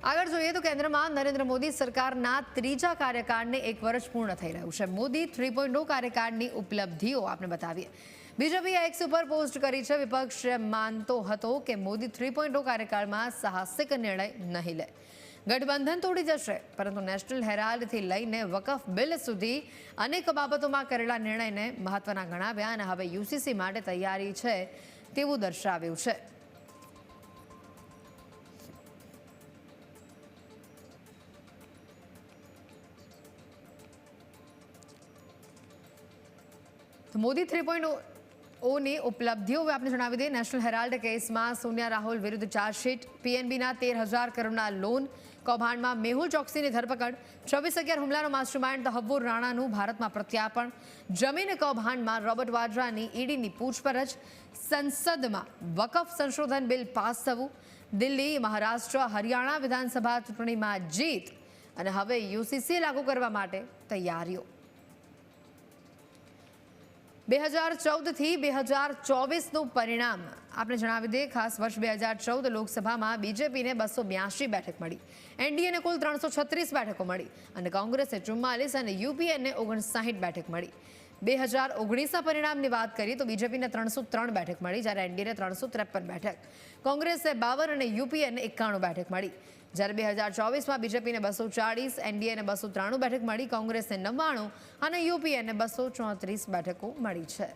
આગળ જોઈએ તો કેન્દ્રમાં નરેન્દ્ર મોદી સરકારના ત્રીજા કાર્યકાળને 1 વર્ષ પૂર્ણ થઈ રહ્યું છે। મોદી 3.0 કાર્યકાળની ઉપલબ્ધિઓ આપણે બતાવીએ। બીજેપીએ એક્સ ઉપર પોસ્ટ કરી છે। વિપક્ષ માનતો હતો કે મોદી 3.0 કાર્યકાળમાં સાહસિક નિર્ણય નહીં લે, ગઠબંધન તોડી જશે, પરંતુ નેશનલ હેરાલ્ડથી લઈને વકફ બિલ સુધી અનેક બાબતોમાં કરેલા નિર્ણયને મહત્વના ગણાવ્યા અને હવે યુસીસી માટે તૈયારી છે તેવું દર્શાવ્યું છે। મોદી 3.0ની ઉપલબ્ધિઓ આપણે જણાવી દઈએ। નેશનલ હેરાલ્ડ કેસમાં સોનિયા રાહુલ વિરુદ્ધ ચાર્જશીટ, પીએનબીના 13,000 કરોડના લોન કૌભાંડમાં મેહુલ ચોકસીની ધરપકડ, 26/11 હુમલાનો માસ્ટરમાઇન્ડ તહવ્વુર રાણાનું ભારતમાં પ્રત્યાર્પણ, જમીન કૌભાંડમાં રોબર્ટ વાડ્રાની ઈડીની પૂછપરછ, સંસદમાં વકફ સંશોધન બિલ પાસ થવું, દિલ્હી, મહારાષ્ટ્ર, હરિયાણા વિધાનસભા ચૂંટણીમાં જીત અને હવે યુસીસી લાગુ કરવા માટે તૈયારીઓ। 2014થી 2024નું પરિણામ આપણે જણાવી દઈએ। ખાસ વર્ષ 2014 લોકસભામાં બીજેપીને 282 બેઠક મળી, એનડીએને કુલ 336 બેઠકો મળી અને કોંગ્રેસે 44 અને યુપીએને 59 બેઠક મળી। 2019ના પરિણામની વાત કરીએ તો બીજેપીને 303 બેઠક મળી, જ્યારે એનડીએને 353 બેઠક, કોંગ્રેસે 52 અને યુપીએને 91 બેઠક મળી। જ્યારે 2024માં બીજેપીને 240, એનડીએને 293 બેઠક મળી, કોંગ્રેસને 99 અને યુપીએને 234 બેઠકો મળી છે।